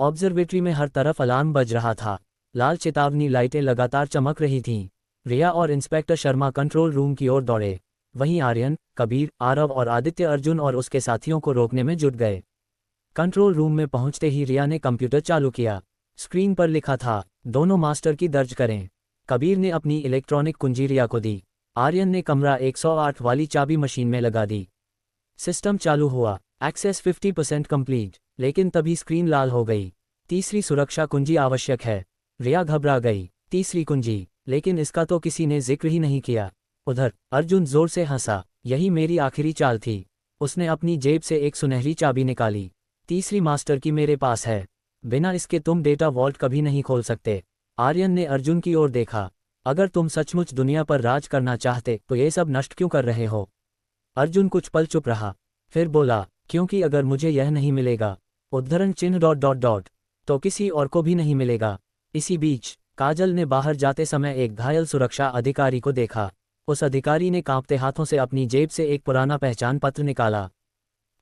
Observatory में हर तरफ alarm बज रहा था। लाल चेतावनी लाइटें लगातार चमक रही थीं। रिया और इंस्पेक्टर शर्मा कंट्रोल रूम की ओर दौड़े। वहीं आर्यन, कबीर, आरव और आदित्य अर्जुन और उसके साथियों को रोकने में जुट गए। कंट्रोल रूम में पहुंचते ही रिया ने कंप्यूटर चालू किया। स्क्रीन पर लिखा था, दोनों मास्टर की दर्ज करें। कबीर ने अपनी इलेक्ट्रॉनिक कुंजी रिया को दी। आर्यन ने कमरा 108 वाली चाबी मशीन में लगा दी। सिस्टम चालू हुआ। Access 50% complete. लेकिन तभी स्क्रीन लाल हो गई। तीसरी सुरक्षा कुंजी आवश्यक है। रिया घबरा गई। तीसरी कुंजी, लेकिन इसका तो किसी ने जिक्र ही नहीं किया। उधर अर्जुन जोर से हंसा। यही मेरी आखिरी चाल थी। उसने अपनी जेब से एक सुनहरी चाबी निकाली। तीसरी मास्टर की मेरे पास है। बिना इसके तुम डेटा वॉल्ट कभी नहीं खोल सकते। आर्यन ने अर्जुन की ओर देखा। अगर तुम सचमुच दुनिया पर राज करना चाहते तो ये सब नष्ट क्यों कर रहे हो? अर्जुन कुछ पल चुप रहा, फिर बोला, क्योंकि अगर मुझे यह नहीं मिलेगा, उद्धरण चिन्ह ... तो किसी और को भी नहीं मिलेगा। इसी बीच काजल ने बाहर जाते समय एक घायल सुरक्षा अधिकारी को देखा। उस अधिकारी ने कांपते हाथों से अपनी जेब से एक पुराना पहचान पत्र निकाला।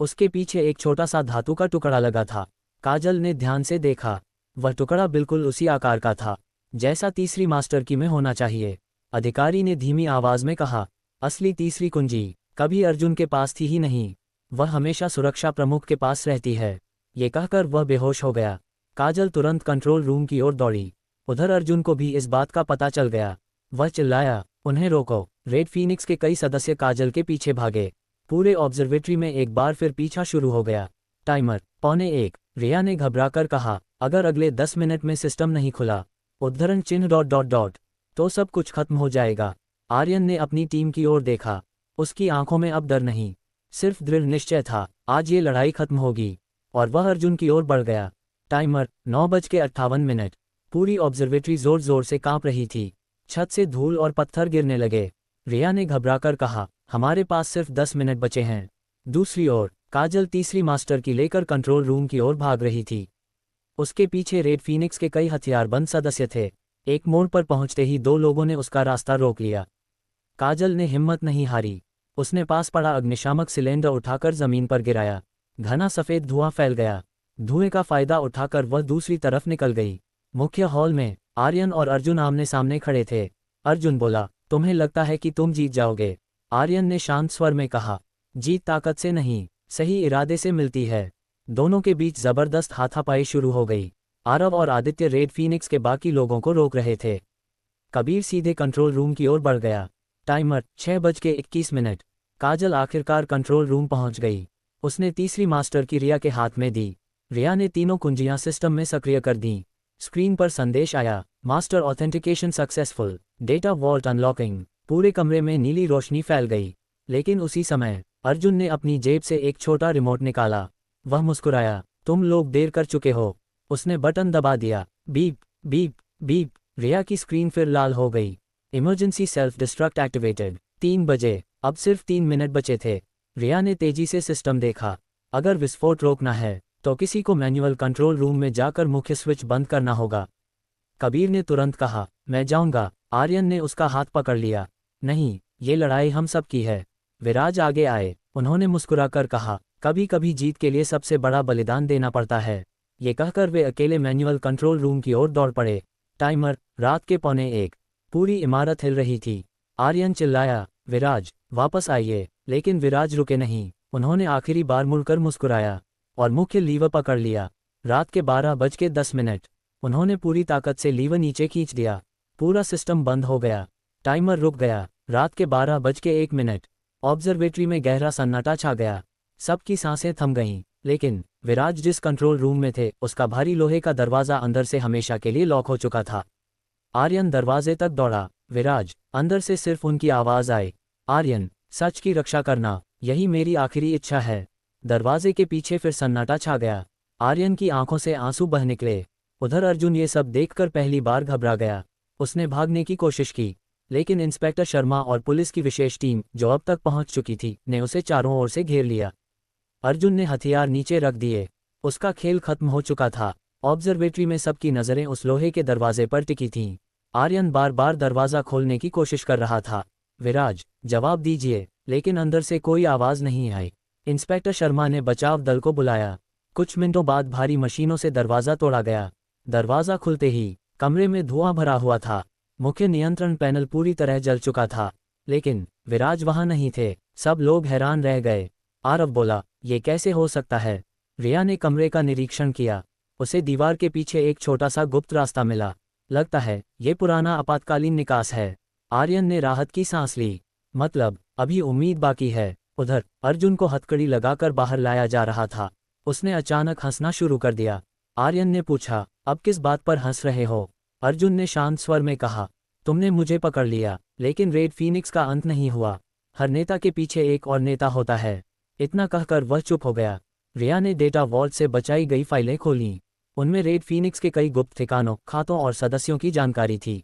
उसके पीछे एक छोटा सा धातु का टुकड़ा लगा था। काजल ने ध्यान से देखा। वह टुकड़ा बिल्कुल उसी आकार का था जैसा तीसरी मास्टर की में होना चाहिए। अधिकारी ने धीमी आवाज में कहा, असली तीसरी कुंजी कभी अर्जुन के पास थी ही नहीं। वह हमेशा सुरक्षा प्रमुख के पास रहती है। ये कहकर वह बेहोश हो गया। काजल तुरंत कंट्रोल रूम की ओर दौड़ी। उधर अर्जुन को भी इस बात का पता चल गया। वह चिल्लाया, उन्हें रोको। रेड फीनिक्स के कई सदस्य काजल के पीछे भागे। पूरे ऑब्जर्वेटरी में एक बार फिर पीछा शुरू हो गया। टाइमर 1:15। रिया ने घबराकर कहा, अगर अगले 10 मिनट में सिस्टम नहीं खुला, उद्धरण चिन्ह ... तो सब कुछ खत्म हो जाएगा। आर्यन ने अपनी टीम की ओर देखा। उसकी आंखों में अब डर नहीं, सिर्फ दृढ़ निश्चय था। आज ये लड़ाई खत्म होगी। और वह अर्जुन की ओर बढ़ गया। टाइमर 9:58। पूरी ऑब्जर्वेटरी जोर जोर से कांप रही थी। छत से धूल और पत्थर गिरने लगे। रिया ने घबराकर कहा, हमारे पास सिर्फ 10 मिनट बचे हैं। दूसरी ओर काजल तीसरी मास्टर की लेकर कंट्रोल रूम की ओर भाग रही थी। उसके पीछे रेड फीनिक्स के कई हथियारबंद सदस्य थे। एक मोड़ पर पहुंचते ही दो लोगों ने उसका रास्ता रोक लिया। काजल ने हिम्मत नहीं हारी। उसने पास पड़ा अग्निशामक सिलेंडर उठाकर जमीन पर गिराया। घना सफेद धुआं फैल गया। धुएं का फायदा उठाकर वह दूसरी तरफ निकल गई। मुख्य हॉल में आर्यन और अर्जुन आमने सामने खड़े थे। अर्जुन बोला, तुम्हें लगता है कि तुम जीत जाओगे? आर्यन ने शांत स्वर में कहा, जीत ताकत से नहीं, सही इरादे से मिलती है। दोनों के बीच जबरदस्त हाथापाई शुरू हो गई। आरव और आदित्य रेड फीनिक्स के बाकी लोगों को रोक रहे थे। कबीर सीधे कंट्रोल रूम की ओर बढ़ गया। टाइमर 6:21। काजल आखिरकार कंट्रोल रूम पहुंच गई। उसने तीसरी मास्टर की रिया के हाथ में दी। रिया ने तीनों कुंजियां सिस्टम में सक्रिय कर दीं। स्क्रीन पर संदेश आया, master authentication successful, data vault unlocking. पूरे कमरे में नीली रोशनी फैल गई। लेकिन उसी समय अर्जुन ने अपनी जेब से एक छोटा रिमोट निकाला। वह मुस्कुराया, तुम लोग देर कर चुके हो। उसने बटन दबा दिया। Beep beep beep. रिया की स्क्रीन फिर लाल हो गई। Emergency self destruct activated. 3 बजे। अब सिर्फ 3 मिनट बचे थे। रिया ने तेजी से सिस्टम देखा। अगर विस्फोट रोकना है तो किसी को मैन्युअल कंट्रोल रूम में जाकर मुख्य स्विच बंद करना होगा। कबीर ने तुरंत कहा, मैं जाऊंगा। आर्यन ने उसका हाथ पकड़ लिया। नहीं, ये लड़ाई हम सब की है। विराज आगे आए। उन्होंने मुस्कुराकर कहा, कभी कभी जीत के लिए सबसे बड़ा बलिदान देना पड़ता है। ये कहकर वे अकेले मैन्युअल कंट्रोल रूम की ओर दौड़ पड़े। टाइमर रात के 1:15। पूरी इमारत हिल रही थी। आर्यन चिल्लाया, विराज वापस आइए। लेकिन विराज रुके नहीं। उन्होंने आखिरी बार मुड़कर मुस्कुराया और मुख्य लीवर पकड़ लिया। रात के 12:10। उन्होंने पूरी ताकत से लीवर नीचे खींच दिया। पूरा सिस्टम बंद हो गया। टाइमर रुक गया। रात के 12:01। ऑब्जर्वेटरी में गहरा सन्नाटा छा गया। सबकी सांसें थम गईं। लेकिन विराज जिस कंट्रोल रूम में थे उसका भारी लोहे का दरवाज़ा अंदर से हमेशा के लिए लॉक हो चुका था। आर्यन दरवाजे तक दौड़ा। विराज। अंदर से सिर्फ उनकी आवाज़ आई, आर्यन, सच की रक्षा करना, यही मेरी आखिरी इच्छा है। दरवाजे के पीछे फिर सन्नाटा छा गया। आर्यन की आंखों से आंसू बह निकले। उधर अर्जुन ये सब देखकर पहली बार घबरा गया। उसने भागने की कोशिश की, लेकिन इंस्पेक्टर शर्मा और पुलिस की विशेष टीम जो अब तक पहुंच चुकी थी ने उसे चारों ओर से घेर लिया। अर्जुन ने हथियार नीचे रख दिए। उसका खेल खत्म हो चुका था। ऑब्जर्वेटरी में सबकी नज़रें उस लोहे के दरवाजे पर टिकी थीं। आर्यन बार बार दरवाज़ा खोलने की कोशिश कर रहा था। विराज, जवाब दीजिए। लेकिन अंदर से कोई आवाज़ नहीं आई। इंस्पेक्टर शर्मा ने बचाव दल को बुलाया। कुछ मिनटों बाद भारी मशीनों से दरवाज़ा तोड़ा गया। दरवाज़ा खुलते ही कमरे में धुआं भरा हुआ था। मुख्य नियंत्रण पैनल पूरी तरह जल चुका था, लेकिन विराज वहां नहीं थे। सब लोग हैरान रह गए। आरव बोला, ये कैसे हो सकता है? रिया ने कमरे का निरीक्षण किया। उसे दीवार के पीछे एक छोटा सा गुप्त रास्ता मिला। लगता है ये पुराना आपातकालीन निकास है। आर्यन ने राहत की सांस ली। मतलब अभी उम्मीद बाकी है। उधर अर्जुन को हथकड़ी लगाकर बाहर लाया जा रहा था। उसने अचानक हंसना शुरू कर दिया। आर्यन ने पूछा, अब किस बात पर हंस रहे हो? अर्जुन ने शांत स्वर में कहा, तुमने मुझे पकड़ लिया, लेकिन रेड फीनिक्स का अंत नहीं हुआ। हर नेता के पीछे एक और नेता होता है। इतना कहकर वह चुप हो गया। रिया ने डेटा वॉल्ट से बचाई गई फाइलें खोलीं। उनमें रेड फीनिक्स के कई गुप्त ठिकानों, खातों और सदस्यों की जानकारी थी।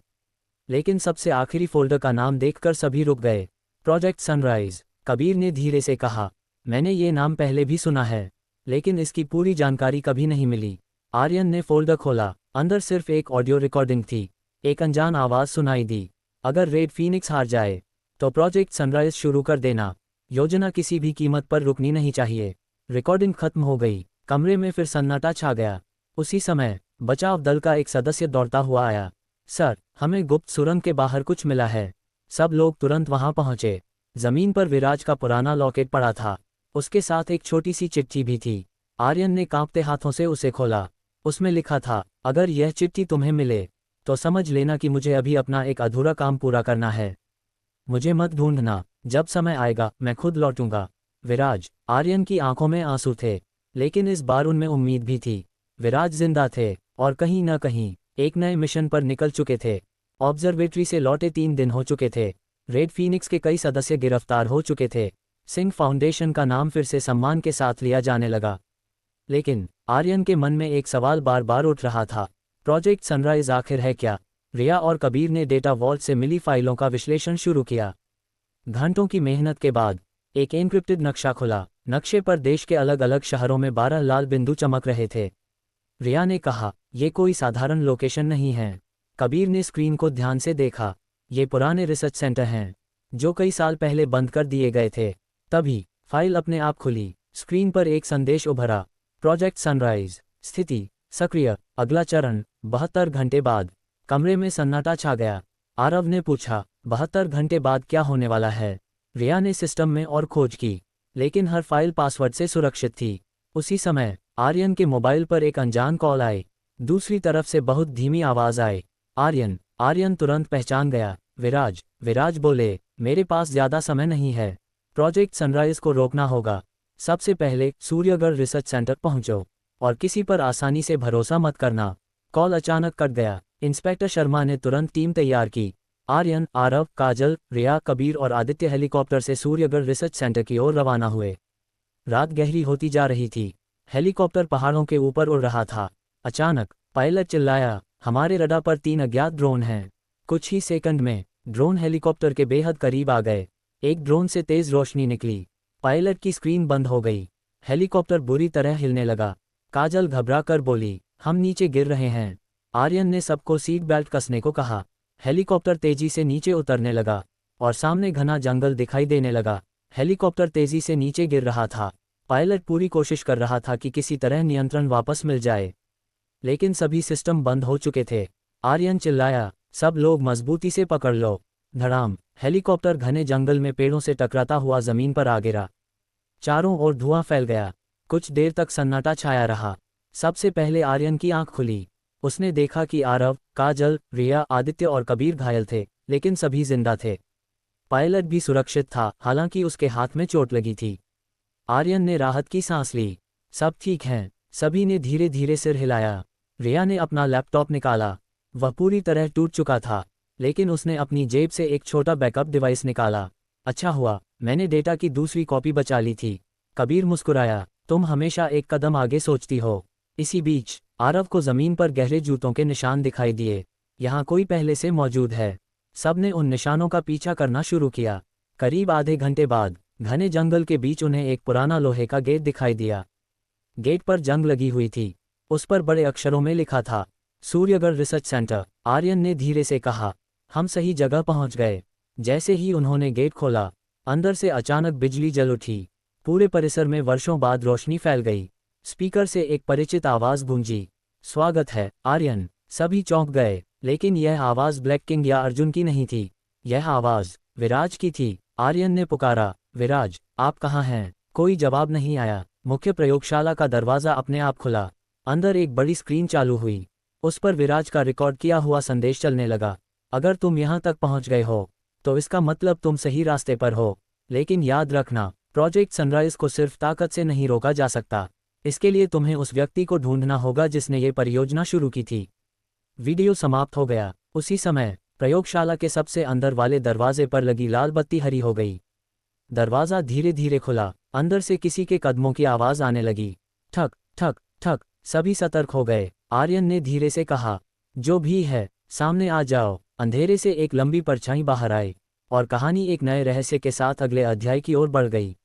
लेकिन सबसे आखिरी फोल्डर का नाम देखकर सभी रुक गए। Project sunrise. कबीर ने धीरे से कहा, मैंने ये नाम पहले भी सुना है, लेकिन इसकी पूरी जानकारी कभी नहीं मिली। आर्यन ने फोल्डर खोला। अंदर सिर्फ एक ऑडियो रिकॉर्डिंग थी। एक अनजान आवाज़ सुनाई दी, अगर रेड फीनिक्स हार जाए तो प्रोजेक्ट सनराइज शुरू कर देना। योजना किसी भी कीमत पर रुकनी नहीं चाहिए। रिकॉर्डिंग खत्म हो गई। कमरे में फिर सन्नाटा छा गया। उसी समय बचाव दल का एक सदस्य दौड़ता हुआ आया। सर, हमें गुप्त सुरंग के बाहर कुछ मिला है। सब लोग तुरंत वहां पहुंचे। जमीन पर विराज का पुराना लॉकेट पड़ा था। उसके साथ एक छोटी सी चिट्ठी भी थी। आर्यन ने कांपते हाथों से उसे खोला। उसमें लिखा था, अगर यह चिट्ठी तुम्हें मिले तो समझ लेना कि मुझे अभी अपना एक अधूरा काम पूरा करना है। मुझे मत ढूंढना, जब समय आएगा मैं खुद लौटूंगा। विराज। आर्यन की आंखों में आंसू थे, लेकिन इस बार उनमें उम्मीद भी थी। विराज जिंदा थे और कहीं न कहीं एक नए मिशन पर निकल चुके थे। ऑब्जर्वेटरी से लौटे 3 दिन हो चुके थे। रेड फीनिक्स के कई सदस्य गिरफ्तार हो चुके थे। सिंह फाउंडेशन का नाम फिर से सम्मान के साथ लिया जाने लगा। लेकिन आर्यन के मन में एक सवाल बार बार उठ रहा था, प्रोजेक्ट सनराइज आखिर है क्या? रिया और कबीर ने डेटा वॉल्ट से मिली फाइलों का विश्लेषण शुरू किया। घंटों की मेहनत के बाद एक एन्क्रिप्टेड नक्शा खुला। नक्शे पर देश के अलग अलग शहरों में 12 लाल बिंदु चमक रहे थे। रिया ने कहा, ये कोई साधारण लोकेशन नहीं है। कबीर ने स्क्रीन को ध्यान से देखा। ये पुराने रिसर्च सेंटर हैं, जो कई साल पहले बंद कर दिए गए थे। तभी फाइल अपने आप खुली। स्क्रीन पर एक संदेश उभरा, प्रोजेक्ट सनराइज, स्थिति सक्रिय, अगला चरण 72 घंटे बाद। कमरे में सन्नाटा छा गया। आरव ने पूछा, 72 घंटे बाद क्या होने वाला है? रिया ने सिस्टम में और खोज की, लेकिन हर फाइल पासवर्ड से सुरक्षित थी। उसी समय आर्यन के मोबाइल पर एक अनजान कॉल आई। दूसरी तरफ से बहुत धीमी आवाज आई, आर्यन। आर्यन तुरंत पहचान गया, विराज। विराज बोले, मेरे पास ज्यादा समय नहीं है। प्रोजेक्ट सनराइज को रोकना होगा। सबसे पहले सूर्यगढ़ रिसर्च सेंटर पहुंचो और किसी पर आसानी से भरोसा मत करना। कॉल अचानक कट गया। इंस्पेक्टर शर्मा ने तुरंत टीम तैयार की। आर्यन, आरव, काजल, रिया, कबीर और आदित्य हेलीकॉप्टर से सूर्यगढ़ रिसर्च सेंटर की ओर रवाना हुए। रात गहरी होती जा रही थी। हेलीकॉप्टर पहाड़ों के ऊपर उड़ रहा था। अचानक पायलट चिल्लाया, हमारे रडार पर 3 अज्ञात ड्रोन हैं। कुछ ही सेकंड में ड्रोन हेलीकॉप्टर के बेहद करीब आ गए। एक ड्रोन से तेज रोशनी निकली। पायलट की स्क्रीन बंद हो गई। हेलीकॉप्टर बुरी तरह हिलने लगा। काजल घबरा कर बोली, हम नीचे गिर रहे हैं। आर्यन ने सबको सीट बेल्ट कसने को कहा। हेलीकॉप्टर तेजी से नीचे उतरने लगा और सामने घना जंगल दिखाई देने लगा। हेलीकॉप्टर तेजी से नीचे गिर रहा था। पायलट पूरी कोशिश कर रहा था कि किसी तरह नियंत्रण वापस मिल जाए, लेकिन सभी सिस्टम बंद हो चुके थे। आर्यन चिल्लाया, सब लोग मजबूती से पकड़ लो। धड़ाम। हेलीकॉप्टर घने जंगल में पेड़ों से टकराता हुआ जमीन पर आ गिरा। चारों ओर धुआं फैल गया। कुछ देर तक सन्नाटा छाया रहा। सबसे पहले आर्यन की आंख खुली। उसने देखा कि आरव, काजल, रिया, आदित्य और कबीर घायल थे, लेकिन सभी जिंदा थे। पायलट भी सुरक्षित था, हालांकि उसके हाथ में चोट लगी थी। आर्यन ने राहत की सांस ली। सब ठीक हैं। सभी ने धीरे धीरे सिर हिलाया। रिया ने अपना लैपटॉप निकाला। वह पूरी तरह टूट चुका था, लेकिन उसने अपनी जेब से एक छोटा बैकअप डिवाइस निकाला। अच्छा हुआ, मैंने डेटा की दूसरी कॉपी बचा ली थी। कबीर मुस्कुराया, तुम हमेशा एक कदम आगे सोचती हो। इसी बीच आरव को जमीन पर गहरे जूतों के निशान दिखाई दिए। यहाँ कोई पहले से मौजूद है। सबने उन निशानों का पीछा करना शुरू किया। करीब आधे घंटे बाद घने जंगल के बीच उन्हें एक पुराना लोहे का गेट दिखाई दिया। गेट पर जंग लगी हुई थी। उस पर बड़े अक्षरों में लिखा था, सूर्यगढ़ रिसर्च सेंटर। आर्यन ने धीरे से कहा, हम सही जगह पहुंच गए। जैसे ही उन्होंने गेट खोला, अंदर से अचानक बिजली जल उठी। पूरे परिसर में वर्षों बाद रोशनी फैल गई। स्पीकर से एक परिचित आवाज गूंजी, स्वागत है आर्यन। सभी चौंक गए, लेकिन यह आवाज ब्लैक किंग या अर्जुन की नहीं थी। यह आवाज विराज की थी। आर्यन ने पुकारा, विराज, आप कहाँ हैं? कोई जवाब नहीं आया। मुख्य प्रयोगशाला का दरवाजा अपने आप खुला। अंदर एक बड़ी स्क्रीन चालू हुई। उस पर विराज का रिकॉर्ड किया हुआ संदेश चलने लगा। अगर तुम यहाँ तक पहुँच गए हो तो इसका मतलब तुम सही रास्ते पर हो। लेकिन याद रखना, प्रोजेक्ट सनराइज को सिर्फ ताकत से नहीं रोका जा सकता। इसके लिए तुम्हें उस व्यक्ति को ढूंढना होगा जिसने ये परियोजना शुरू की थी। वीडियो समाप्त हो गया। उसी समय प्रयोगशाला के सबसे अंदर वाले दरवाजे पर लगी लाल बत्ती हरी हो गई। दरवाजा धीरे धीरे खुला। अंदर से किसी के कदमों की आवाज आने लगी। ठक ठक ठक। सभी सतर्क हो गए। आर्यन ने धीरे से कहा, जो भी है सामने आ जाओ। अंधेरे से एक लंबी परछाई बाहर आई और कहानी एक नए रहस्य के साथ अगले अध्याय की ओर बढ़ गई।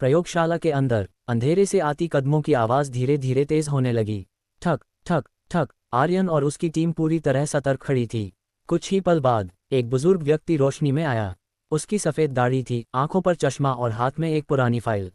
प्रयोगशाला के अंदर अंधेरे से आती कदमों की आवाज धीरे धीरे तेज होने लगी। ठक ठक ठक। आर्यन और उसकी टीम पूरी तरह सतर्क खड़ी थी। कुछ ही पल बाद एक बुजुर्ग व्यक्ति रोशनी में आया। उसकी सफ़ेद दाढ़ी थी, आंखों पर चश्मा और हाथ में एक पुरानी फाइल।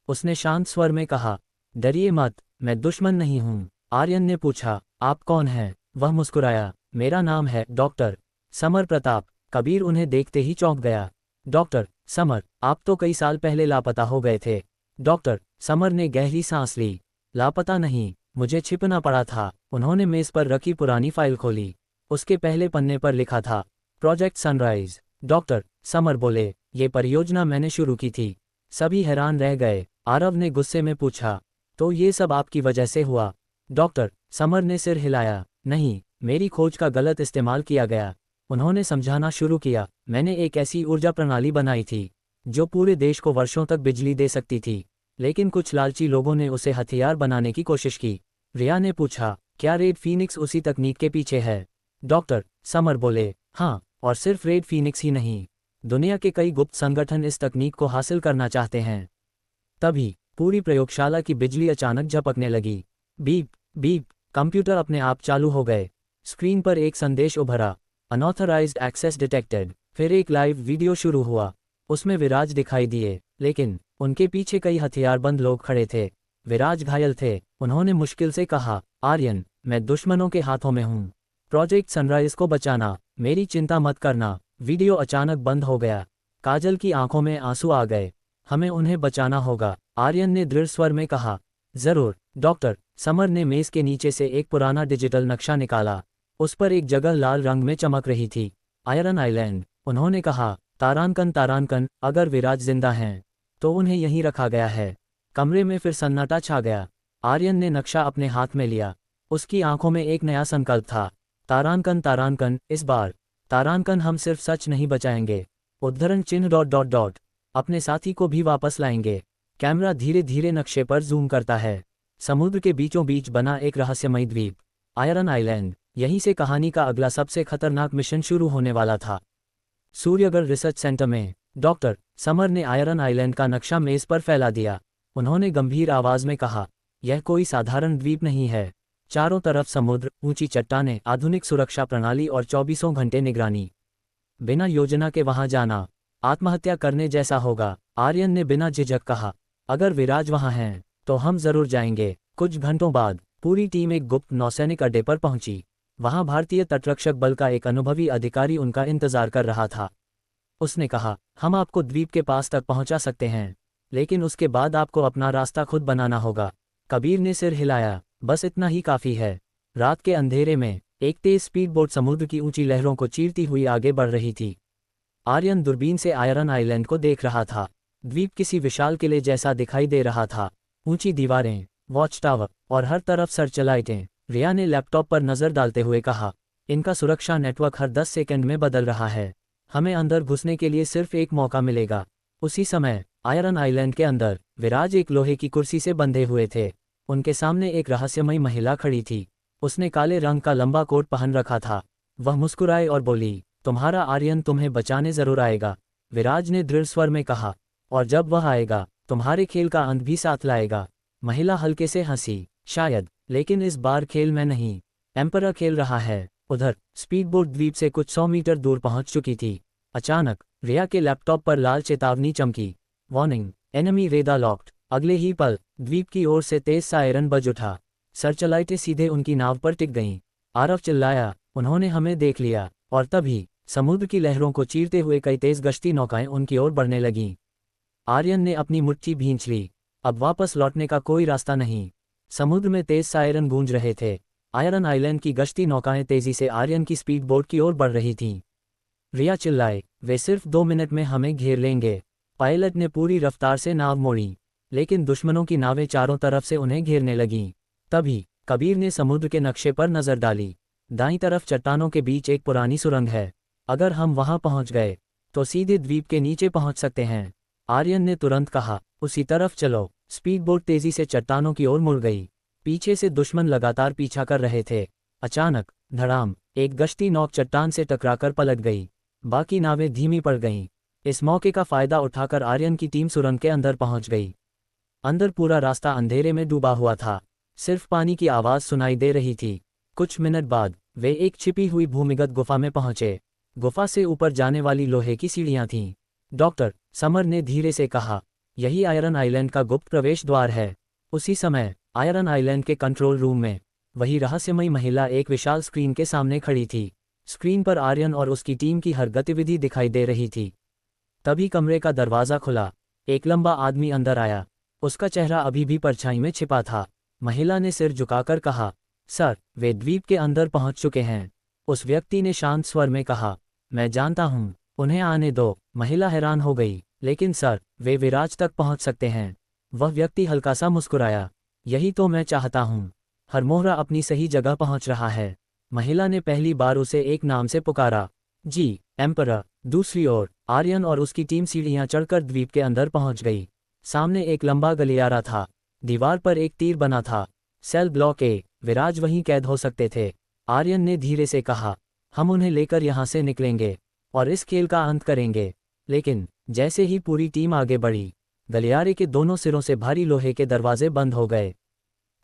उसने शांत स्वर में कहा, डरिए मत, मैं दुश्मन नहीं हूँ। आर्यन ने पूछा, आप कौन हैं? वह मुस्कुराया, मेरा नाम है डॉक्टर समर प्रताप। कबीर उन्हें देखते ही चौंक गया। डॉक्टर समर, आप तो कई साल पहले लापता हो गए थे। डॉक्टर समर ने गहरी सांस ली। लापता नहीं, मुझे छिपना पड़ा था। उन्होंने मेज पर रखी पुरानी फाइल खोली। उसके पहले पन्ने पर लिखा था, प्रोजेक्ट सनराइज। डॉक्टर समर बोले, ये परियोजना मैंने शुरू की थी। सभी हैरान रह गए। आरव ने गुस्से में पूछा, तो ये सब आपकी वजह से हुआ? डॉक्टर समर ने सिर हिलाया, नहीं, मेरी खोज का गलत इस्तेमाल किया गया। उन्होंने समझाना शुरू किया, मैंने एक ऐसी ऊर्जा प्रणाली बनाई थी जो पूरे देश को वर्षों तक बिजली दे सकती थी, लेकिन कुछ लालची लोगों ने उसे हथियार बनाने की कोशिश की। रिया ने पूछा, क्या रेड फीनिक्स उसी तकनीक के पीछे है? डॉक्टर समर बोले, हाँ, और सिर्फ रेड फीनिक्स ही नहीं, दुनिया के कई गुप्त संगठन इस तकनीक को हासिल करना चाहते हैं। तभी पूरी प्रयोगशाला की बिजली अचानक झपकने लगी। Beep beep. कंप्यूटर अपने आप चालू हो गए। स्क्रीन पर एक संदेश उभरा, अनऑथराइज्ड एक्सेस डिटेक्टेड। फिर एक लाइव वीडियो शुरू हुआ। उसमें विराज दिखाई दिए, लेकिन उनके पीछे कई हथियारबंद लोग खड़े थे। विराज घायल थे। उन्होंने मुश्किल से कहा, आर्यन, मैं दुश्मनों के हाथों में हूँ। प्रोजेक्ट सनराइज को बचाना, मेरी चिंता मत करना। वीडियो अचानक बंद हो गया। काजल की आंखों में आंसू आ गए। हमें उन्हें बचाना होगा, आर्यन ने दृढ़ स्वर में कहा। जरूर। डॉक्टर समर ने मेज के नीचे से एक पुराना डिजिटल नक्शा निकाला। उस पर एक जगह लाल रंग में चमक रही थी, आयरन आइलैंड। उन्होंने कहा, तारानकन तारानकन, अगर विराज जिंदा हैं तो उन्हें यहीं रखा गया है। कमरे में फिर सन्नाटा छा गया। आर्यन ने नक्शा अपने हाथ में लिया। उसकी आंखों में एक नया संकल्प था, तारानकन तारानकन, इस बार तारानकन हम सिर्फ सच नहीं बचाएंगे, उद्धरण चिन्ह डॉट डॉट डॉट, अपने साथी को भी वापस लाएंगे। कैमरा धीरे धीरे नक्शे पर जूम करता है। समुद्र के बीचों बीच बना एक रहस्यमयी द्वीप, आयरन आइलैंड। यहीं से कहानी का अगला सबसे खतरनाक मिशन शुरू होने वाला था। सूर्यगढ़ रिसर्च सेंटर में डॉक्टर समर ने आयरन आइलैंड का नक्शा मेज पर फैला दिया। उन्होंने गंभीर आवाज में कहा, यह कोई साधारण द्वीप नहीं है। चारों तरफ समुद्र, ऊंची चट्टानें, आधुनिक सुरक्षा प्रणाली और 24 घंटे निगरानी। बिना योजना के वहां जाना आत्महत्या करने जैसा होगा। आर्यन ने बिना झिझक कहा, अगर विराज वहां हैं तो हम जरूर जाएंगे। कुछ घंटों बाद पूरी टीम एक गुप्त नौसैनिक अड्डे पर पहुंची। वहां भारतीय तटरक्षक बल का एक अनुभवी अधिकारी उनका इंतजार कर रहा था। उसने कहा, हम आपको द्वीप के पास तक पहुंचा सकते हैं, लेकिन उसके बाद आपको अपना रास्ता खुद बनाना होगा। कबीर ने सिर हिलाया, बस इतना ही काफी है। रात के अंधेरे में एक तेज स्पीडबोट समुद्र की ऊंची लहरों को चीरती हुई आगे बढ़ रही थी। आर्यन दूरबीन से आयरन आइलैंड को देख रहा था। द्वीप किसी विशाल किले जैसा दिखाई दे रहा था। ऊंची दीवारें, वॉच टावर और हर तरफ सर्च लाइटें। रिया ने लैपटॉप पर नजर डालते हुए कहा, इनका सुरक्षा नेटवर्क हर 10 सेकंड में बदल रहा है। हमें अंदर घुसने के लिए सिर्फ एक मौका मिलेगा। उसी समय आयरन आइलैंड के अंदर विराज एक लोहे की कुर्सी से बंधे हुए थे। उनके सामने एक रहस्यमयी महिला खड़ी थी। उसने काले रंग का लंबा कोट पहन रखा था। वह मुस्कुराई और बोली, तुम्हारा आर्यन तुम्हें बचाने जरूर आएगा। विराज ने दृढ़ स्वर में कहा, और जब वह आएगा तुम्हारे खेल का अंत भी साथ लाएगा। महिला हल्के से हंसी, शायद, लेकिन इस बार खेल में नहीं, एम्परर खेल रहा है। उधर स्पीडबोट द्वीप से कुछ 100 मीटर दूर पहुंच चुकी थी। अचानक रिया के लैपटॉप पर लाल चेतावनी चमकी, वार्निंग, एनिमी रेडार लॉक्ड। अगले ही पल द्वीप की ओर से तेज सायरन बज उठा। सर्चलाइटें सीधे उनकी नाव पर टिक गईं। आरव चिल्लाया, उन्होंने हमें देख लिया। और तभी समुद्र की लहरों को चीरते हुए कई तेज गश्ती नौकाएं उनकी ओर बढ़ने लगीं। आर्यन ने अपनी मुट्ठी भींच ली। अब वापस लौटने का कोई रास्ता नहीं। समुद्र में तेज सायरन गूंज रहे थे। आयरन आइलैंड की गश्ती नौकाएं तेजी से आर्यन की स्पीड बोट की ओर बढ़ रही थीं। रिया चिल्लाए, वे सिर्फ 2 मिनट में हमें घेर लेंगे। पायलट ने पूरी रफ्तार से नाव मोड़ी, लेकिन दुश्मनों की नावें चारों तरफ से उन्हें घेरने लगीं। तभी कबीर ने समुद्र के नक्शे पर नजर डाली। दाईं तरफ चट्टानों के बीच एक पुरानी सुरंग है। अगर हम वहां पहुंच गए तो सीधे द्वीप के नीचे पहुंच सकते हैं। आर्यन ने तुरंत कहा, उसी तरफ चलो। स्पीड बोट तेजी से चट्टानों की ओर मुड़ गई। पीछे से दुश्मन लगातार पीछा कर रहे थे। अचानक धड़ाम, एक गश्ती नौक चट्टान से टकराकर पलट गई। बाकी नावें धीमी पड़ गईं। इस मौके का फायदा उठाकर आर्यन की टीम सुरंग के अंदर पहुंच गई। अंदर पूरा रास्ता अंधेरे में डूबा हुआ था। सिर्फ पानी की आवाज सुनाई दे रही थी। कुछ मिनट बाद वे एक छिपी हुई भूमिगत गुफा में पहुंचे। गुफा से ऊपर जाने वाली लोहे की सीढ़ियां थीं। डॉक्टर, समर ने धीरे से कहा, यही आयरन आइलैंड का गुप्त प्रवेश द्वार है। उसी समय आयरन आइलैंड के कंट्रोल रूम में वही रहस्यमयी महिला एक विशाल स्क्रीन के सामने खड़ी थी। स्क्रीन पर आर्यन और उसकी टीम की हर गतिविधि दिखाई दे रही थी। तभी कमरे का दरवाज़ा खुला। एक लंबा आदमी अंदर आया। उसका चेहरा अभी भी परछाई में छिपा था। महिला ने सिर झुकाकर कहा, सर, वे द्वीप के अंदर पहुंच चुके हैं। उस व्यक्ति ने शांत स्वर में कहा, मैं जानता हूं, उन्हें आने दो। महिला हैरान हो गई, लेकिन सर, वे विराज तक पहुंच सकते हैं। वह व्यक्ति हल्का सा मुस्कुराया, यही तो मैं चाहता हूं। हरमोहरा अपनी सही जगह पहुंच रहा है। महिला ने पहली बार उसे एक नाम से पुकारा, जी, एम्परर। दूसरी ओर आर्यन और उसकी टीम सीढ़ियां चढ़कर द्वीप के अंदर पहुंच गई। सामने एक लंबा गलियारा था। दीवार पर एक तीर बना था। सेल ब्लॉक ए, विराज वहीं कैद हो सकते थे। आर्यन ने धीरे से कहा, हम उन्हें लेकर यहां से निकलेंगे और इस खेल का अंत करेंगे। लेकिन जैसे ही पूरी टीम आगे बढ़ी, गलियारे के दोनों सिरों से भारी लोहे के दरवाजे बंद हो गए।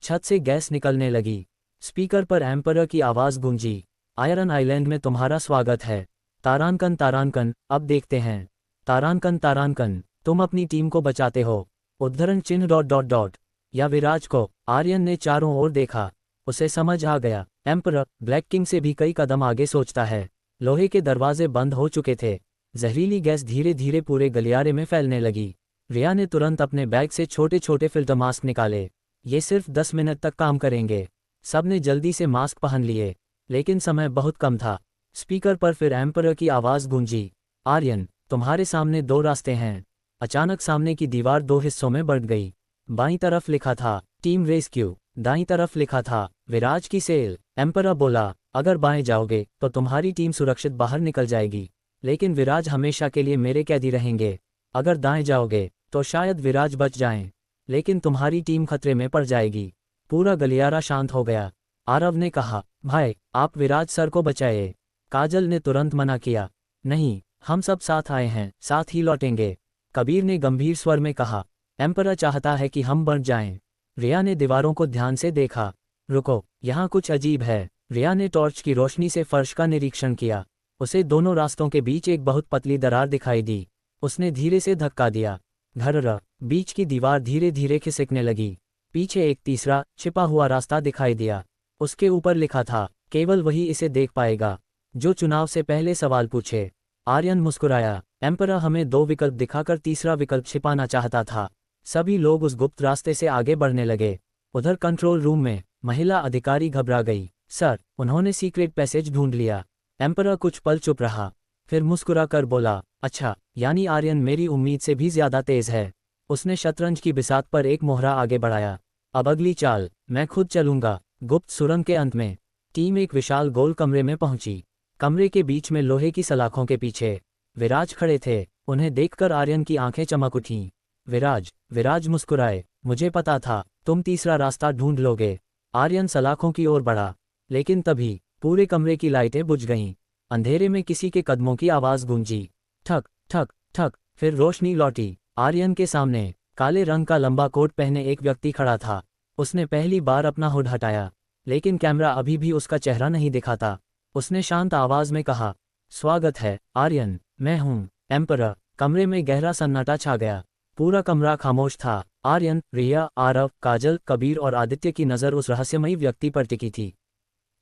छत से गैस निकलने लगी। स्पीकर पर एम्परर की आवाज़ गूंजी, आयरन आइलैंड में तुम्हारा स्वागत है। तारानकन तारानकन, अब देखते हैं। तारानकन तारानकन, तुम अपनी टीम को बचाते हो। उद्धरण चिन्ह डॉट डॉट डॉट या विराज को। आर्यन ने चारों ओर देखा। उसे समझ आ गया, एम्परर ब्लैक किंग से भी कई कदम आगे सोचता है। लोहे के दरवाजे बंद हो चुके थे। जहरीली गैस धीरे धीरे पूरे गलियारे में फैलने लगी। रिया ने तुरंत अपने बैग से छोटे छोटे फिल्टर मास्क निकाले। ये सिर्फ 10 मिनट तक काम करेंगे। सबने जल्दी से मास्क पहन लिए, लेकिन समय बहुत कम था। स्पीकर पर फिर एम्परर की आवाज़ गूंजी, आर्यन, तुम्हारे सामने 2 रास्ते हैं। अचानक सामने की दीवार 2 हिस्सों में बढ़ गई। बाईं तरफ लिखा था, टीम रेस्क्यू। दाईं तरफ लिखा था, विराज की सेल। एम्परर बोला, अगर बाएं जाओगे तो तुम्हारी टीम सुरक्षित बाहर निकल जाएगी, लेकिन विराज हमेशा के लिए मेरे कैदी रहेंगे। अगर दाएं जाओगे तो शायद विराज बच जाएं, लेकिन तुम्हारी टीम खतरे में पड़ जाएगी। पूरा गलियारा शांत हो गया। आरव ने कहा, भाई, आप विराज सर को बचाए। काजल ने तुरंत मना किया, नहीं, हम सब साथ आए हैं, साथ ही लौटेंगे। कबीर ने गंभीर स्वर में कहा, एम्परर चाहता है कि हम बढ़ जाएं। रिया ने दीवारों को ध्यान से देखा। रुको, यहाँ कुछ अजीब है। रिया ने टॉर्च की रोशनी से फर्श का निरीक्षण किया। उसे दोनों रास्तों के बीच एक बहुत पतली दरार दिखाई दी। उसने धीरे से धक्का दिया। घर्र, बीच की दीवार धीरे धीरे खिसकने लगी। पीछे एक तीसरा छिपा हुआ रास्ता दिखाई दिया। उसके ऊपर लिखा था, केवल वही इसे देख पाएगा जो चुनाव से पहले सवाल पूछे। आर्यन मुस्कुराया, एम्परर हमें 2 विकल्प दिखाकर तीसरा विकल्प छिपाना चाहता था। सभी लोग उस गुप्त रास्ते से आगे बढ़ने लगे। उधर कंट्रोल रूम में महिला अधिकारी घबरा गई, सर, उन्होंने सीक्रेट पैसेज ढूंढ लिया। एम्परर कुछ पल चुप रहा, फिर मुस्कुरा कर बोला, अच्छा, यानी आर्यन मेरी उम्मीद से भी ज्यादा तेज है। उसने शतरंज की बिसात पर एक मोहरा आगे बढ़ाया। अब अगली चाल मैं खुद चलूंगा। गुप्त सुरंग के अंत में टीम एक विशाल गोल कमरे में पहुंची। कमरे के बीच में लोहे की सलाखों के पीछे विराज खड़े थे। उन्हें देखकर आर्यन की आंखें चमक उठीं। विराज मुस्कुराए, मुझे पता था तुम तीसरा रास्ता ढूंढ लोगे। आर्यन सलाखों की ओर बढ़ा, लेकिन तभी पूरे कमरे की लाइटें बुझ गईं। अंधेरे में किसी के कदमों की आवाज गूंजी, ठक ठक ठक। फिर रोशनी लौटी। आर्यन के सामने काले रंग का लंबा कोट पहने एक व्यक्ति खड़ा था। उसने पहली बार अपना हुड हटाया, लेकिन कैमरा अभी भी उसका चेहरा नहीं दिखाता। उसने शांत आवाज में कहा, स्वागत है आर्यन, मैं हूं एम्परर। कमरे में गहरा सन्नाटा छा गया। पूरा कमरा खामोश था। आर्यन, रिया, आरव, काजल, कबीर और आदित्य की नज़र उस रहस्यमयी व्यक्ति पर टिकी थी।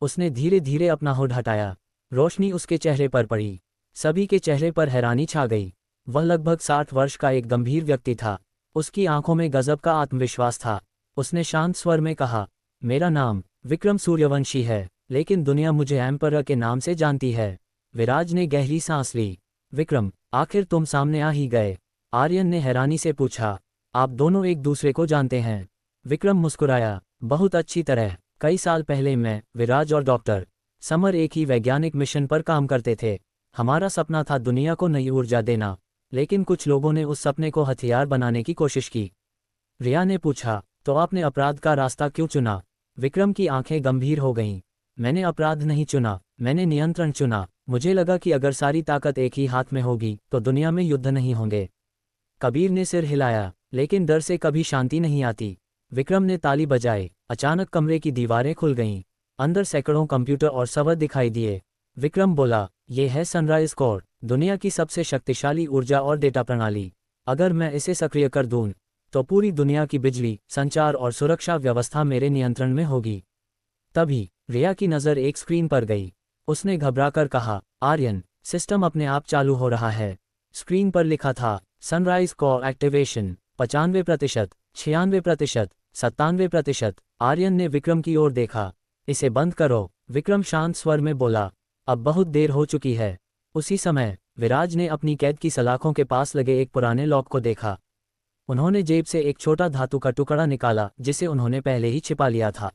उसने धीरे धीरे अपना हुड हटाया। रोशनी उसके चेहरे पर पड़ी। सभी के चेहरे पर हैरानी छा गई। वह लगभग 60 वर्ष का एक गंभीर व्यक्ति था। उसकी आंखों में गजब का आत्मविश्वास था। उसने शांत स्वर में कहा, मेरा नाम विक्रम सूर्यवंशी है, लेकिन दुनिया मुझे एम्परर के नाम से जानती है। विराज ने गहरी सांस ली। विक्रम, आखिर तुम सामने आ ही गए। आर्यन ने हैरानी से पूछा, आप दोनों एक दूसरे को जानते हैं? विक्रम मुस्कुराया, बहुत अच्छी तरह। कई साल पहले मैं, विराज और डॉक्टर समर एक ही वैज्ञानिक मिशन पर काम करते थे। हमारा सपना था दुनिया को नई ऊर्जा देना, लेकिन कुछ लोगों ने उस सपने को हथियार बनाने की कोशिश की। रिया ने पूछा, तो आपने अपराध का रास्ता क्यों चुना? विक्रम की आंखें गंभीर हो गईं। मैंने अपराध नहीं चुना, मैंने नियंत्रण चुना। मुझे लगा कि अगर सारी ताकत एक ही हाथ में होगी तो दुनिया में युद्ध नहीं होंगे। कबीर ने सिर हिलाया, लेकिन डर से कभी शांति नहीं आती। विक्रम ने ताली बजाई। अचानक कमरे की दीवारें खुल गईं। अंदर सैकड़ों कंप्यूटर और सर्वर दिखाई दिए। विक्रम बोला, ये है सनराइज कोर, दुनिया की सबसे शक्तिशाली ऊर्जा और डेटा प्रणाली। अगर मैं इसे सक्रिय कर दूं, तो पूरी दुनिया की बिजली, संचार और सुरक्षा व्यवस्था मेरे नियंत्रण में होगी। तभी रिया की नज़र एक स्क्रीन पर गई। उसने घबराकर कहा, आर्यन, सिस्टम अपने आप चालू हो रहा है। स्क्रीन पर लिखा था, सनराइज कोर एक्टिवेशन 95%, 96%, 97%। आर्यन ने विक्रम की ओर देखा। इसे बंद करो, विक्रम शांत स्वर में बोला। अब बहुत देर हो चुकी है। उसी समय विराज ने अपनी कैद की सलाखों के पास लगे एक पुराने लॉक को देखा। उन्होंने जेब से एक छोटा धातु का टुकड़ा निकाला, जिसे उन्होंने पहले ही छिपा लिया था।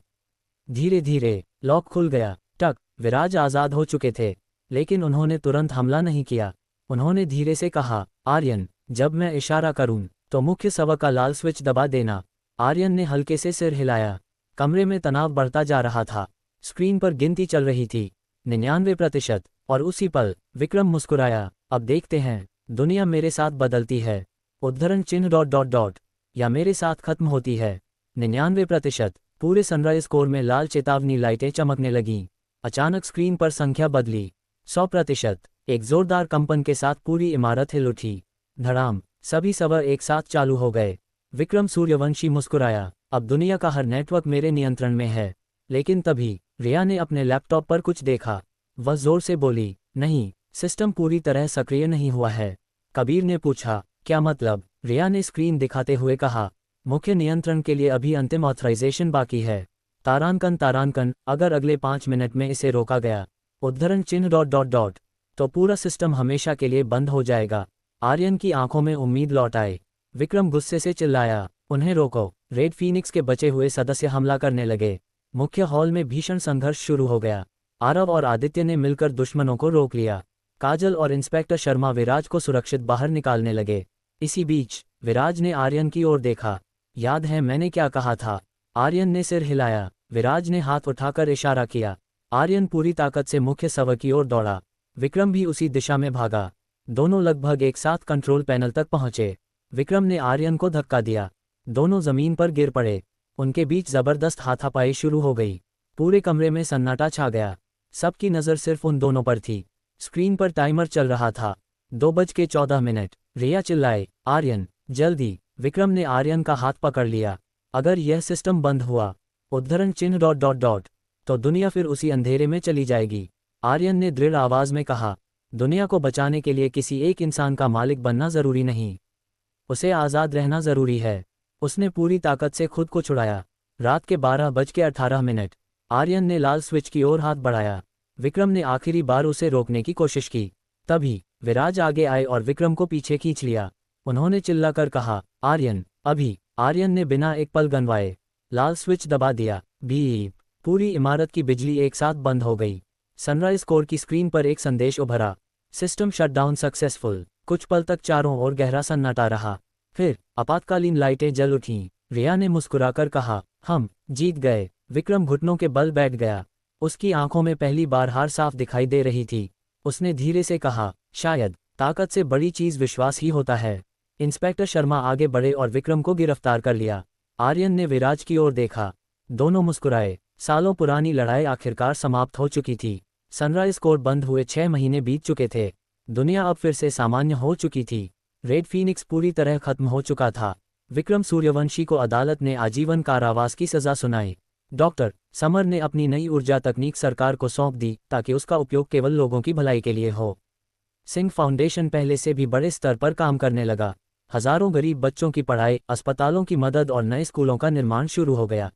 धीरे धीरे लॉक खुल गया। टक, विराज आज़ाद हो चुके थे, लेकिन उन्होंने तुरंत हमला नहीं किया। उन्होंने धीरे से कहा, आर्यन, जब मैं इशारा करूं, तो मुख्य सर्वर का लाल स्विच दबा देना। आर्यन ने हल्के से सिर हिलाया। कमरे में तनाव बढ़ता जा रहा था। स्क्रीन पर गिनती चल रही थी, 99%। और उसी पल विक्रम मुस्कुराया। अब देखते हैं, दुनिया मेरे साथ बदलती है, उद्धरण चिन्ह ... या मेरे साथ खत्म होती है। 99%। पूरे सनराइज कोर में लाल चेतावनी लाइटें चमकने लगीं। अचानक स्क्रीन पर संख्या बदली। 100%। एक जोरदार कंपन के साथ पूरी इमारत हिल उठी। धड़ाम, सभी सर्वर एक साथ चालू हो गए। विक्रम सूर्यवंशी मुस्कुराया, अब दुनिया का हर नेटवर्क मेरे नियंत्रण में है। लेकिन तभी रिया ने अपने लैपटॉप पर कुछ देखा। वह जोर से बोली, नहीं, सिस्टम पूरी तरह सक्रिय नहीं हुआ है। कबीर ने पूछा, क्या मतलब? रिया ने स्क्रीन दिखाते हुए कहा, मुख्य नियंत्रण के लिए अभी अंतिम ऑथराइजेशन बाकी है। तारांकन, अगर अगले 5 मिनट में इसे रोका गया, उद्धरण चिन्ह ... तो पूरा सिस्टम हमेशा के लिए बंद हो जाएगा। आर्यन की आंखों में उम्मीद लौट आई। विक्रम गुस्से से चिल्लाया, उन्हें रोको। रेड फीनिक्स के बचे हुए सदस्य हमला करने लगे। मुख्य हॉल में भीषण संघर्ष शुरू हो गया। आरव और आदित्य ने मिलकर दुश्मनों को रोक लिया। काजल और इंस्पेक्टर शर्मा विराज को सुरक्षित बाहर निकालने लगे। इसी बीच विराज ने आर्यन की ओर देखा। याद है मैंने क्या कहा था? आर्यन ने सिर हिलाया। विराज ने हाथ उठाकर इशारा किया। आर्यन पूरी ताकत से मुख्य सर्वर की ओर दौड़ा। विक्रम भी उसी दिशा में भागा। दोनों लगभग एक साथ कंट्रोल पैनल तक पहुंचे। विक्रम ने आर्यन को धक्का दिया। दोनों जमीन पर गिर पड़े। उनके बीच जबरदस्त हाथापाई शुरू हो गई। पूरे कमरे में सन्नाटा छा गया। सबकी नज़र सिर्फ उन दोनों पर थी। स्क्रीन पर टाइमर चल रहा था। 2:14। रिया चिल्लाए, आर्यन, जल्दी। विक्रम ने आर्यन का हाथ पकड़ लिया। अगर यह सिस्टम बंद हुआ, उद्धरण चिन्ह ... तो दुनिया फिर उसी अंधेरे में चली जाएगी। आर्यन ने दृढ़ आवाज में कहा, दुनिया को बचाने के लिए किसी एक इंसान का मालिक बनना जरूरी नहीं, उसे आज़ाद रहना जरूरी है। उसने पूरी ताकत से खुद को छुड़ाया। रात के 12:18। आर्यन ने लाल स्विच की ओर हाथ बढ़ाया। विक्रम ने आखिरी बार उसे रोकने की कोशिश की। तभी विराज आगे आए और विक्रम को पीछे खींच लिया। उन्होंने चिल्लाकर कहा, आर्यन, अभी। आर्यन ने बिना एक पल गंवाए लाल स्विच दबा दिया। बीप। पूरी इमारत की बिजली एक साथ बंद हो गई। सनराइज कोर की स्क्रीन पर एक संदेश उभरा, सिस्टम शटडाउन सक्सेसफुल। कुछ पल तक चारों ओर गहरा सन्नाटा रहा। फिर आपातकालीन लाइटें जल उठीं। रिया ने मुस्कुराकर कहा, हम जीत गए। विक्रम घुटनों के बल बैठ गया। उसकी आंखों में पहली बार हार साफ दिखाई दे रही थी। उसने धीरे से कहा, शायद ताकत से बड़ी चीज विश्वास ही होता है। इंस्पेक्टर शर्मा आगे बढ़े और विक्रम को गिरफ्तार कर लिया। आर्यन ने विराज की ओर देखा। दोनों मुस्कुराए। सालों पुरानी लड़ाई आखिरकार समाप्त हो चुकी थी। सनराइज कोर बंद हुए 6 महीने बीत चुके थे। दुनिया अब फिर से सामान्य हो चुकी थी। रेड फीनिक्स पूरी तरह खत्म हो चुका था। विक्रम सूर्यवंशी को अदालत ने आजीवन कारावास की सजा सुनाई। डॉक्टर समर ने अपनी नई ऊर्जा तकनीक सरकार को सौंप दी ताकि उसका उपयोग केवल लोगों की भलाई के लिए हो। सिंह फाउंडेशन पहले से भी बड़े स्तर पर काम करने लगा। हजारों गरीब बच्चों की पढ़ाई, अस्पतालों की मदद और नए स्कूलों का निर्माण शुरू हो गया।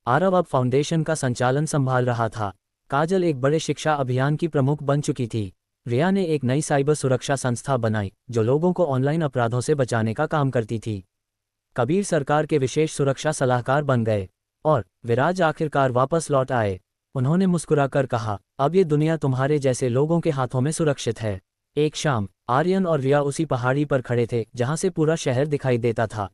आरव अब फाउंडेशन का संचालन संभाल रहा था। काजल एक बड़े शिक्षा अभियान की प्रमुख बन चुकी थी। रिया ने एक नई साइबर सुरक्षा संस्था बनाई जो लोगों को ऑनलाइन अपराधों से बचाने का काम करती थी। कबीर सरकार के विशेष सुरक्षा सलाहकार बन गए और विराज आखिरकार वापस लौट आए। उन्होंने मुस्कुराकर कहा, अब ये दुनिया तुम्हारे जैसे लोगों के हाथों में सुरक्षित है। एक शाम आर्यन और रिया उसी पहाड़ी पर खड़े थे जहां से पूरा शहर दिखाई देता था।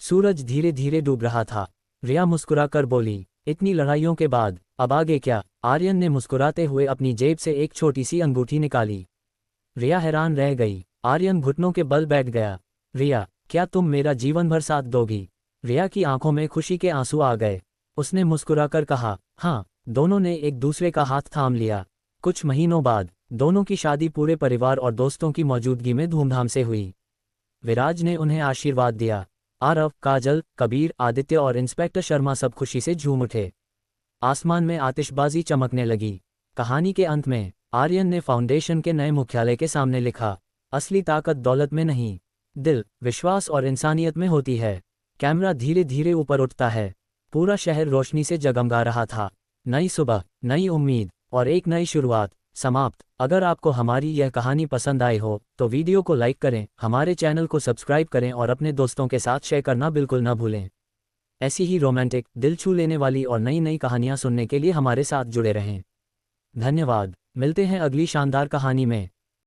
सूरज धीरे धीरे डूब रहा था। रिया मुस्कुराकर बोली, इतनी लड़ाइयों के बाद अब आगे क्या? आर्यन ने मुस्कुराते हुए अपनी जेब से एक छोटी सी अंगूठी निकाली। रिया हैरान रह गई। आर्यन घुटनों के बल बैठ गया। रिया, क्या तुम मेरा जीवन भर साथ दोगी? रिया की आंखों में खुशी के आंसू आ गए। उसने मुस्कुराकर कहा, हाँ। दोनों ने एक दूसरे का हाथ थाम लिया। कुछ महीनों बाद दोनों की शादी पूरे परिवार और दोस्तों की मौजूदगी में धूमधाम से हुई। विराज ने उन्हें आशीर्वाद दिया। आरव, काजल, कबीर, आदित्य और इंस्पेक्टर शर्मा सब खुशी से झूम उठे। आसमान में आतिशबाजी चमकने लगी। कहानी के अंत में आर्यन ने फाउंडेशन के नए मुख्यालय के सामने लिखा, असली ताकत दौलत में नहीं, दिल, विश्वास और इंसानियत में होती है। कैमरा धीरे धीरे ऊपर उठता है। पूरा शहर रोशनी से जगमगा रहा था। नई सुबह, नई उम्मीद और एक नई शुरुआत। समाप्त। अगर आपको हमारी यह कहानी पसंद आई हो तो वीडियो को लाइक करें, हमारे चैनल को सब्सक्राइब करें और अपने दोस्तों के साथ शेयर करना बिल्कुल न भूलें। ऐसी ही रोमांटिक, दिल छू लेने वाली और नई नई कहानियां सुनने के लिए हमारे साथ जुड़े रहें। धन्यवाद। मिलते हैं अगली शानदार कहानी में।